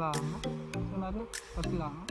lama sebenarnya, pasti lama.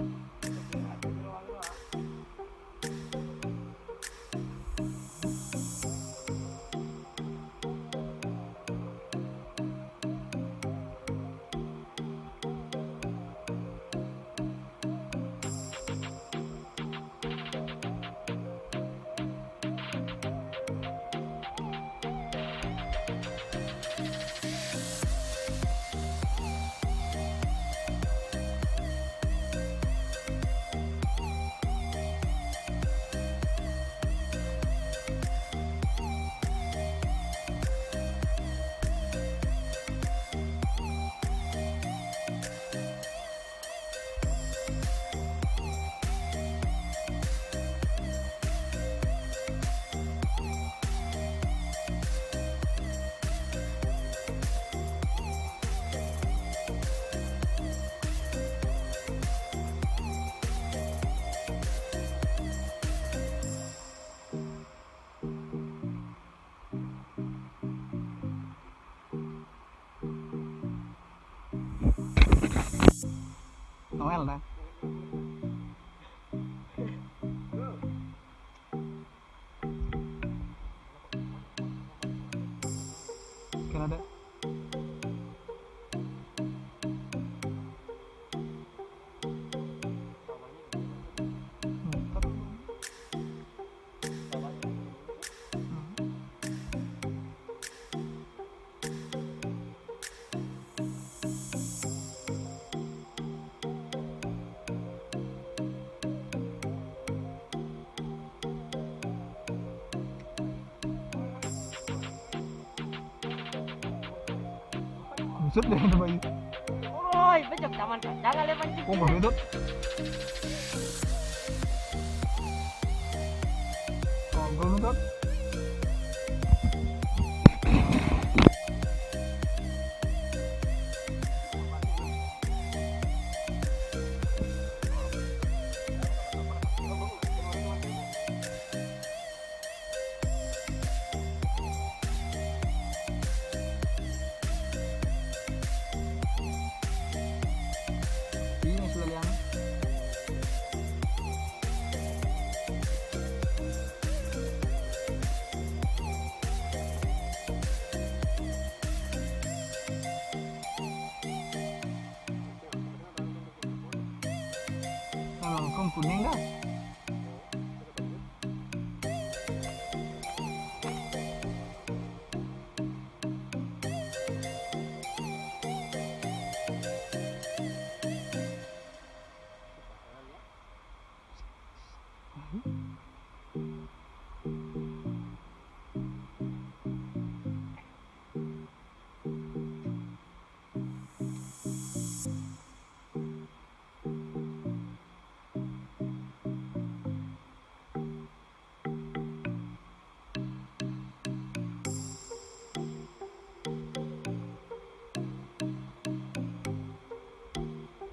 Noel dah. Kan ada. Sút deh itu bayi. Ôi, bây giờ chả ăn jangan lepas Oh, cik. baru itu. Oh, belum nonton. Ini sudah liang. Kalau kau kuning dah.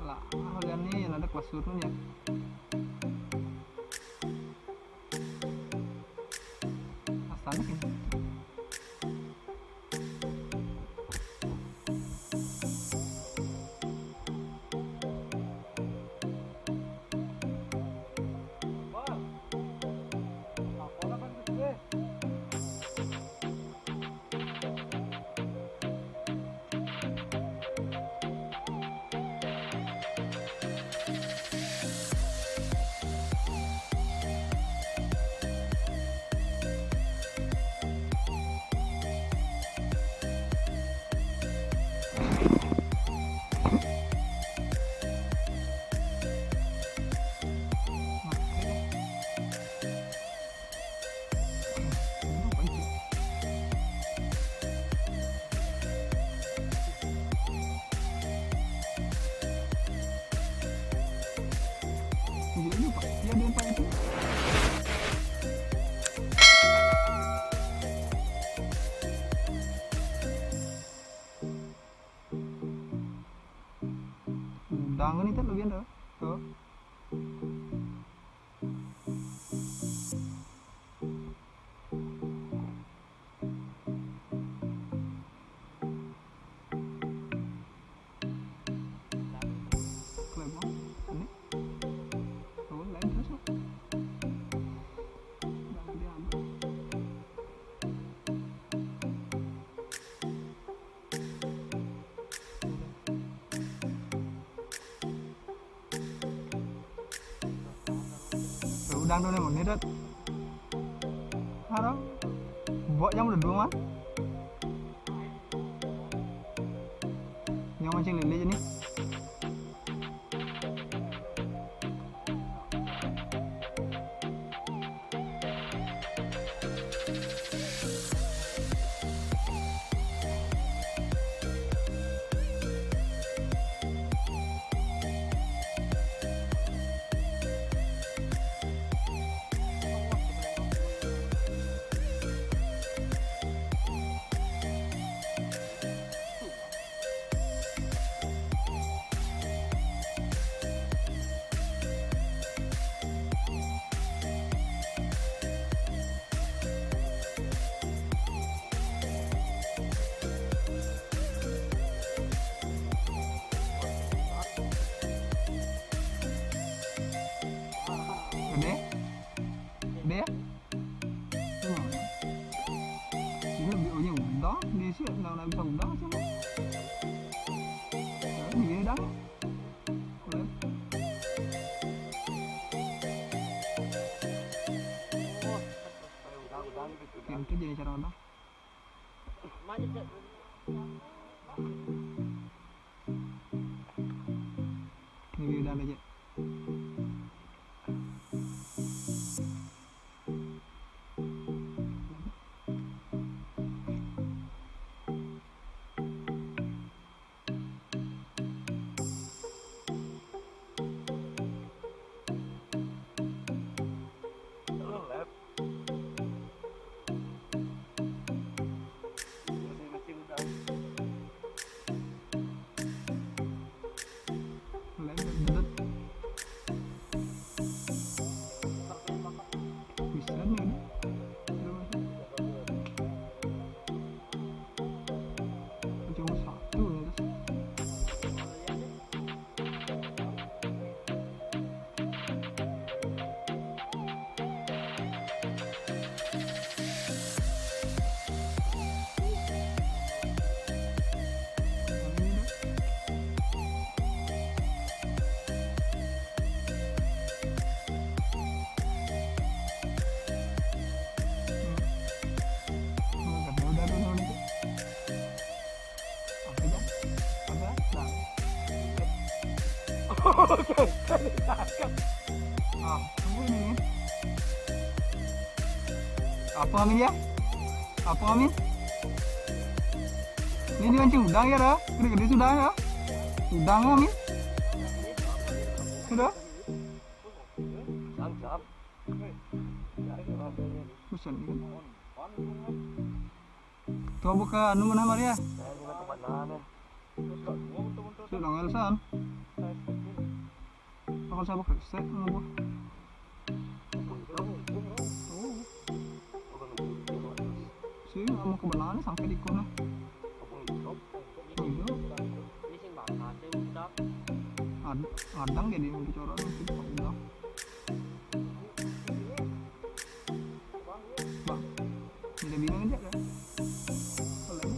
Lah, harganya yang ada kelas turun ya. Asalnya gitu. Ini Pak, dia ada Pak itu. Udang ini kan lebih ada. Oh. udang tuh nih mau nih dat. Harap buat jam udah 2 man. Yang mancing lele je nih. Gede, gede ya. Ini lebih ujung udang, di sini nggak bisa udang sih. Ini gini udang. Itu jadi cara udang. Ini udang aja. Ini. Apa Amin ya? Apa Amin? Ini dimancing udang ya, dah? Gede-gede sudah ya? Udang Amin? Sudah? Bosan kan? Tuh buka anu mana Maria? Sudah ngelasan. Ako sa bakit set ano ba? Sige, amo ko balana sampai di kono. Adang jadi mau bicara nanti Pak Udang. Bang, tidak bingung aja kan? Ada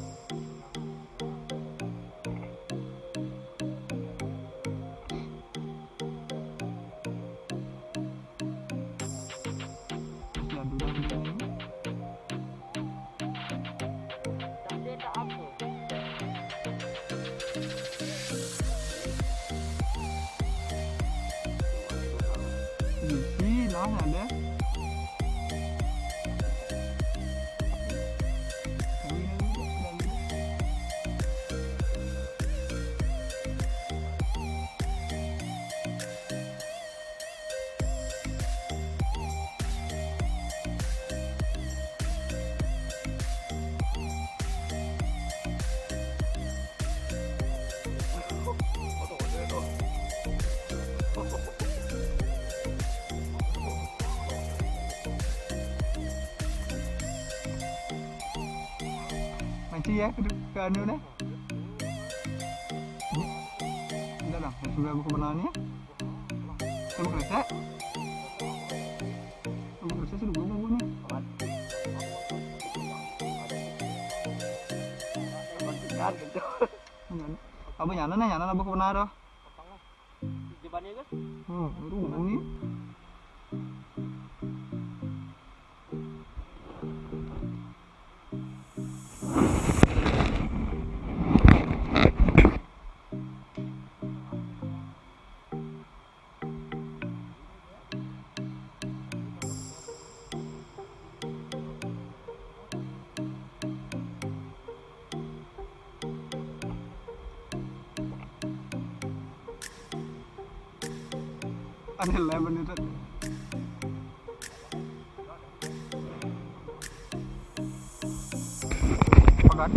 mancing ya ke anu nih. Udah lah, sudah buka benangnya. Kamu kresek? Kamu kresek sudah buka nih. Apa nyana nih, nyana buka benang dah. Di mana guys? Rumah ini. Ada lemon itu. Pagat.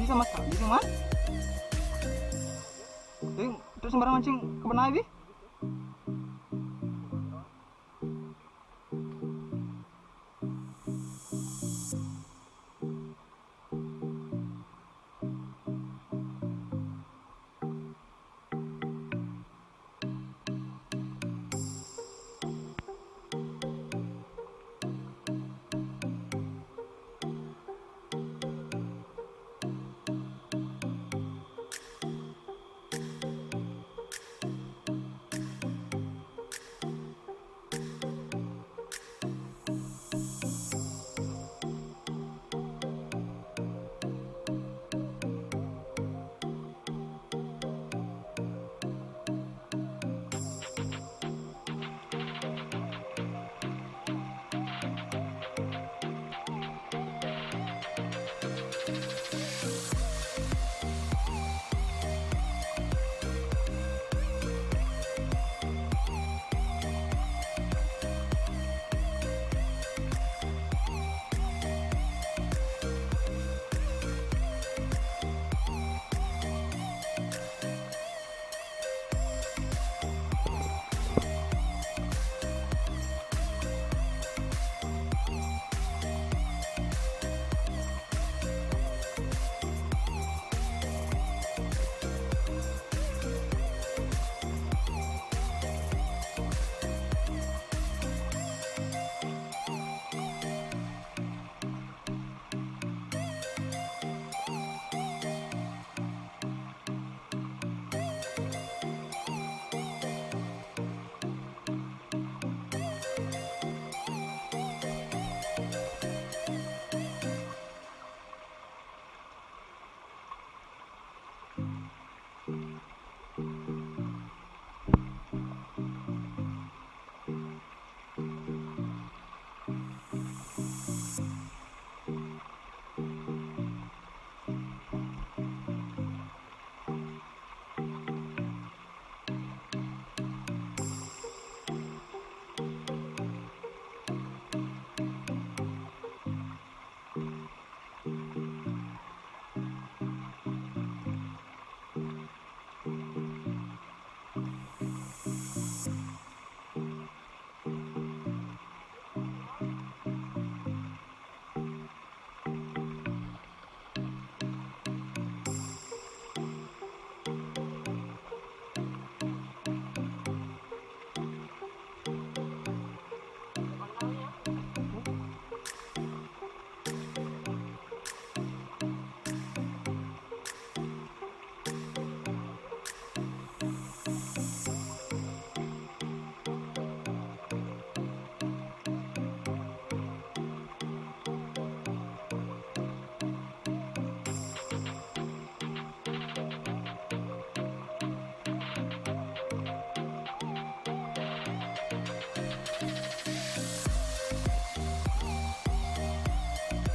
Bisa mas, bisa mas. Jadi terus sembarang mancing ke benah ini.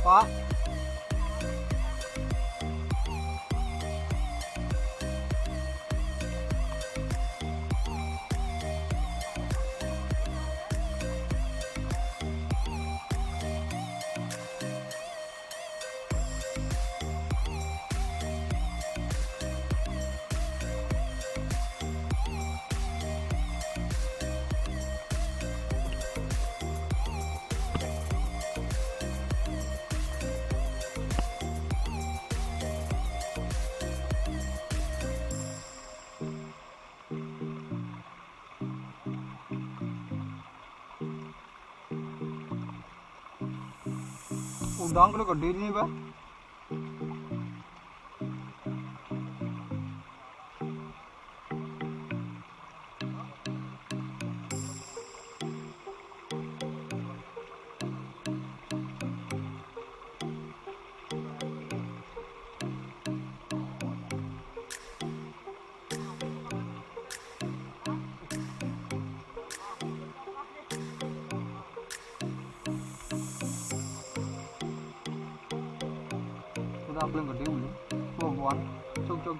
Pak. Udang kalau gede ni bah. Udang paling gede dulu. Oh, buan. Cok.